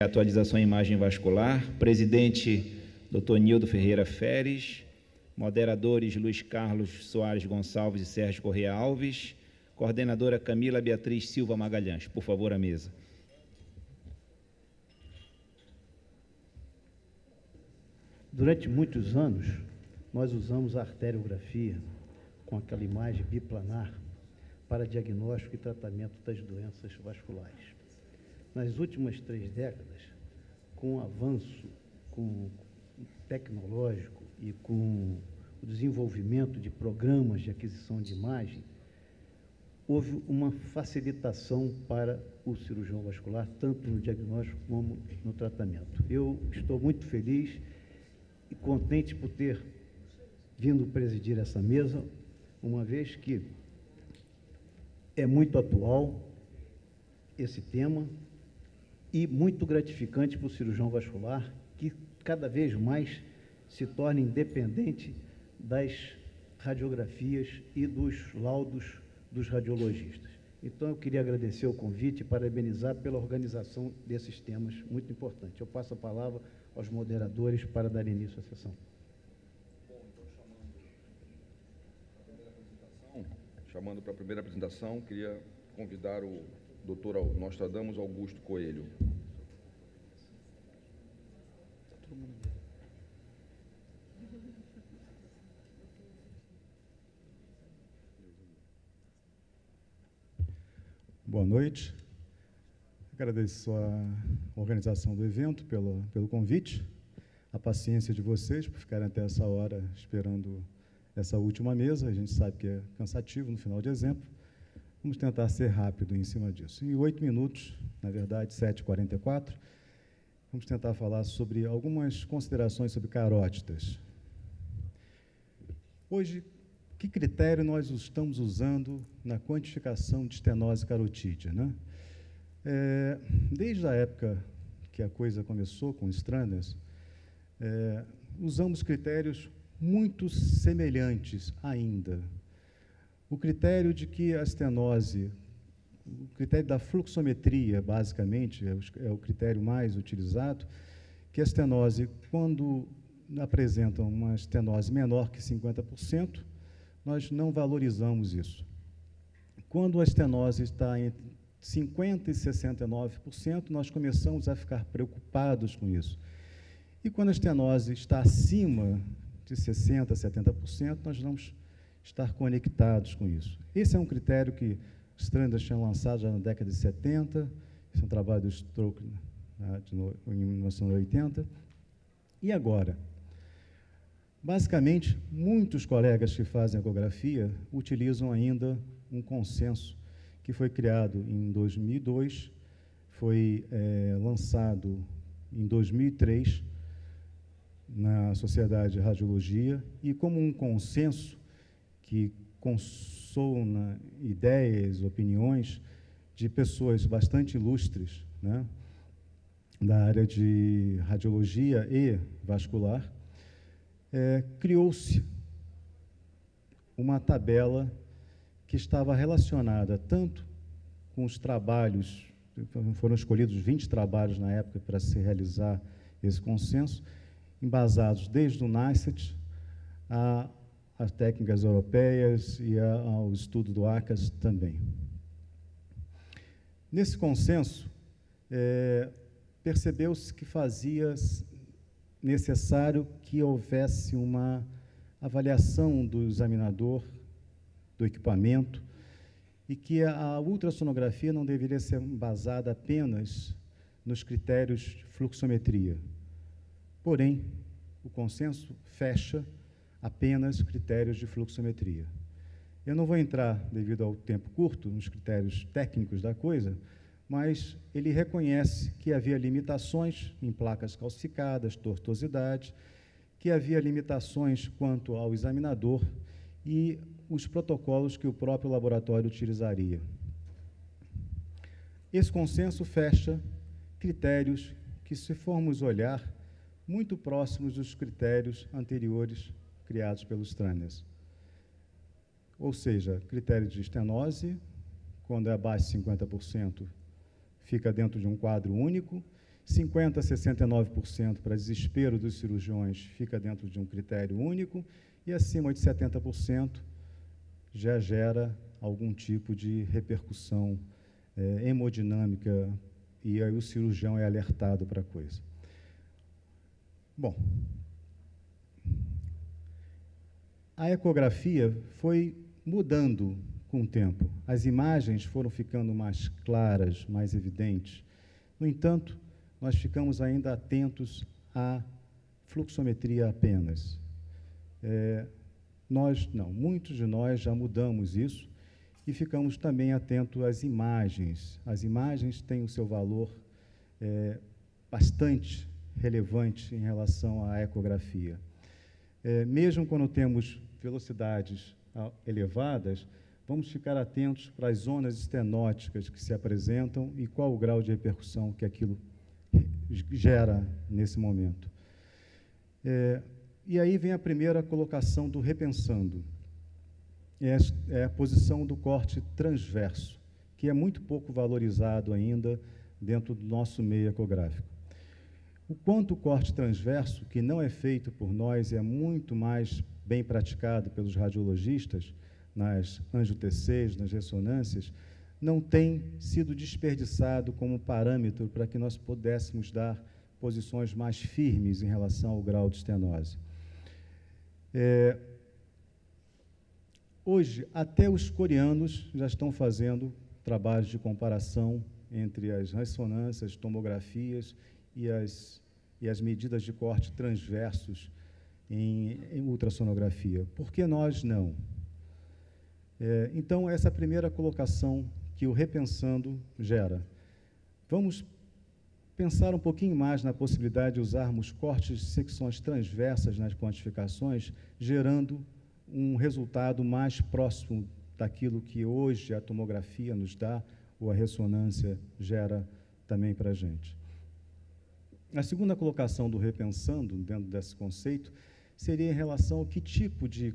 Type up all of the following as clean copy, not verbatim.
Atualização em imagem vascular, presidente Dr. Nildo Ferreira Feres, moderadores Luiz Carlos Soares Gonçalves e Sérgio Corrêa Alves, coordenadora Camila Beatriz Silva Magalhães. Por favor, à mesa. Durante muitos anos, nós usamos a arteriografia com aquela imagem biplanar para diagnóstico e tratamento das doenças vasculares. Nas últimas 3 décadas, com o avanço tecnológico e com o desenvolvimento de programas de aquisição de imagem, houve uma facilitação para o cirurgião vascular, tanto no diagnóstico como no tratamento. Eu estou muito feliz e contente por ter vindo presidir essa mesa, uma vez que é muito atual esse tema e muito gratificante para o cirurgião vascular, que cada vez mais se torna independente das radiografias e dos laudos dos radiologistas. Então, eu queria agradecer o convite e parabenizar pela organização desses temas muito importantes. Eu passo a palavra aos moderadores para dar início à sessão. Bom, então, chamando para a primeira apresentação, queria convidar o Dr. Nostradamus Augusto Coelho. Boa noite. Agradeço a organização do evento pelo convite, a paciência de vocês por ficarem até essa hora esperando essa última mesa. A gente sabe que é cansativo no final de exemplo. Vamos tentar ser rápido em cima disso. Em 8 minutos, na verdade, 7h44, vamos tentar falar sobre algumas considerações sobre carótidas. Hoje, que critério nós estamos usando na quantificação de estenose carotídea, né? Desde a época que a coisa começou com Stranders, usamos critérios muito semelhantes ainda. O critério de que a estenose, o critério da fluxometria, basicamente, é o critério mais utilizado, que a estenose, quando apresenta uma estenose menor que 50%, nós não valorizamos isso. Quando a estenose está entre 50% e 69%, nós começamos a ficar preocupados com isso. E quando a estenose está acima de 60%, 70%, nós vamos estar conectados com isso. Esse é um critério que os Stranders tinham lançado já na década de 70, esse é um trabalho do Stroke em 1980. E agora? Basicamente, muitos colegas que fazem ecografia utilizam ainda um consenso que foi criado em 2002, foi lançado em 2003 na Sociedade de Radiologia, e como um consenso que consona ideias, opiniões de pessoas bastante ilustres, né, da área de radiologia e vascular, criou-se uma tabela que estava relacionada tanto com os trabalhos, foram escolhidos 20 trabalhos na época para se realizar esse consenso, embasados desde o NICET às técnicas europeias e ao estudo do ACAS também. Nesse consenso, percebeu-se que fazia necessário que houvesse uma avaliação do examinador, do equipamento, e que a ultrassonografia não deveria ser embasada apenas nos critérios de fluxometria. Porém, o consenso fecha apenas critérios de fluxometria. Eu não vou entrar, devido ao tempo curto, nos critérios técnicos da coisa, mas ele reconhece que havia limitações em placas calcificadas, tortuosidade, que havia limitações quanto ao examinador e os protocolos que o próprio laboratório utilizaria. Esse consenso fecha critérios que, se formos olhar, muito próximos dos critérios anteriores criados pelos Stranders. Ou seja, critério de estenose, quando é abaixo de 50%, fica dentro de um quadro único. 50% a 69% para desespero dos cirurgiões fica dentro de um critério único, e acima de 70% já gera algum tipo de repercussão hemodinâmica, e aí o cirurgião é alertado para a coisa. Bom, a ecografia foi mudando com o tempo. As imagens foram ficando mais claras, mais evidentes. No entanto, nós ficamos ainda atentos à fluxometria apenas. Muitos de nós já mudamos isso e ficamos também atentos às imagens. As imagens têm o seu valor bastante relevante em relação à ecografia. Mesmo quando temos velocidades elevadas, vamos ficar atentos para as zonas estenóticas que se apresentam e qual o grau de repercussão que aquilo gera nesse momento. E aí vem a primeira colocação do repensando. É a posição do corte transverso, que é muito pouco valorizado ainda dentro do nosso meio ecográfico. O quanto o corte transverso, que não é feito por nós, é muito mais bem praticado pelos radiologistas, nas angio-TCs, nas ressonâncias, não tem sido desperdiçado como parâmetro para que nós pudéssemos dar posições mais firmes em relação ao grau de estenose. Hoje, até os coreanos já estão fazendo trabalhos de comparação entre as ressonâncias, tomografias e as medidas de corte transversos em ultrassonografia. Por que nós não? Então, essa é a primeira colocação que o Repensando gera. Vamos pensar um pouquinho mais na possibilidade de usarmos cortes de secções transversas nas quantificações, gerando um resultado mais próximo daquilo que hoje a tomografia nos dá, ou a ressonância gera também para a gente. A segunda colocação do Repensando, dentro desse conceito, seria em relação ao que tipo de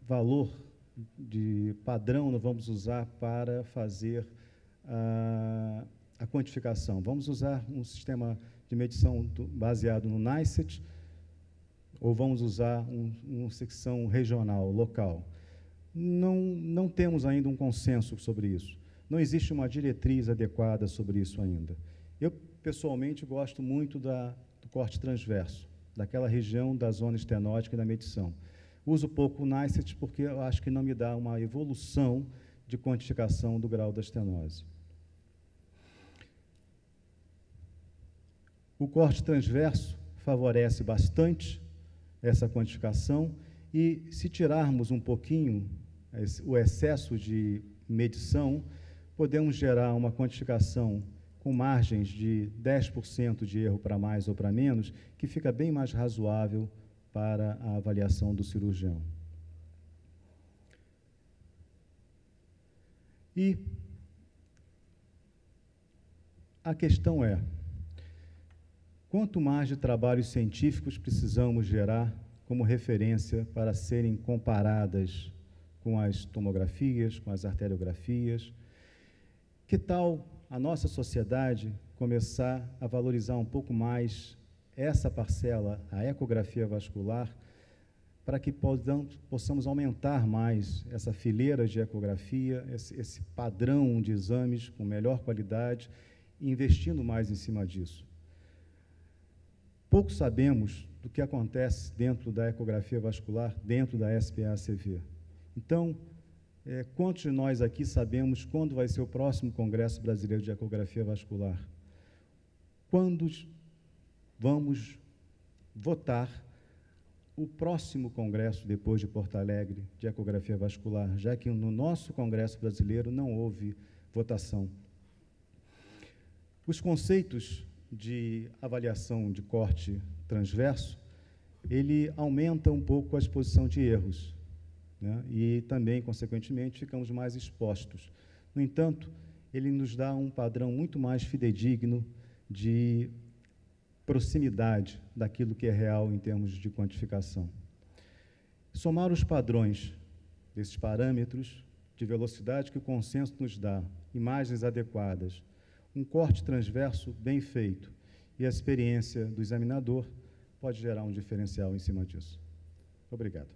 valor, de padrão nós vamos usar para fazer a quantificação. Vamos usar um sistema de medição baseado no NICET, ou vamos usar uma secção regional, local? Não temos ainda um consenso sobre isso. Não existe uma diretriz adequada sobre isso ainda. Eu, pessoalmente, gosto muito do corte transverso, daquela região da zona estenótica e da medição. Uso pouco o NICET porque eu acho que não me dá uma evolução de quantificação do grau da estenose. O corte transverso favorece bastante essa quantificação e, se tirarmos um pouquinho o excesso de medição, podemos gerar uma quantificação com margens de 10% de erro para mais ou para menos, que fica bem mais razoável para a avaliação do cirurgião. E a questão é, quanto mais de trabalhos científicos precisamos gerar como referência para serem comparadas com as tomografias, com as arteriografias? Que tal a nossa sociedade começar a valorizar um pouco mais essa parcela, a ecografia vascular, para que possamos aumentar mais essa fileira de ecografia, esse padrão de exames com melhor qualidade, e investindo mais em cima disso? Pouco sabemos do que acontece dentro da ecografia vascular, dentro da SPA-CV. Então, quantos de nós aqui sabemos quando vai ser o próximo Congresso Brasileiro de Ecografia Vascular? Quando vamos votar o próximo congresso, depois de Porto Alegre, de Ecografia Vascular, já que no nosso Congresso Brasileiro não houve votação? Os conceitos de avaliação de corte transverso, ele aumenta um pouco a exposição de erros, né? E também, consequentemente, ficamos mais expostos. No entanto, ele nos dá um padrão muito mais fidedigno de proximidade daquilo que é real em termos de quantificação. Somar os padrões desses parâmetros de velocidade que o consenso nos dá, imagens adequadas, um corte transverso bem feito. E a experiência do examinador pode gerar um diferencial em cima disso. Obrigado.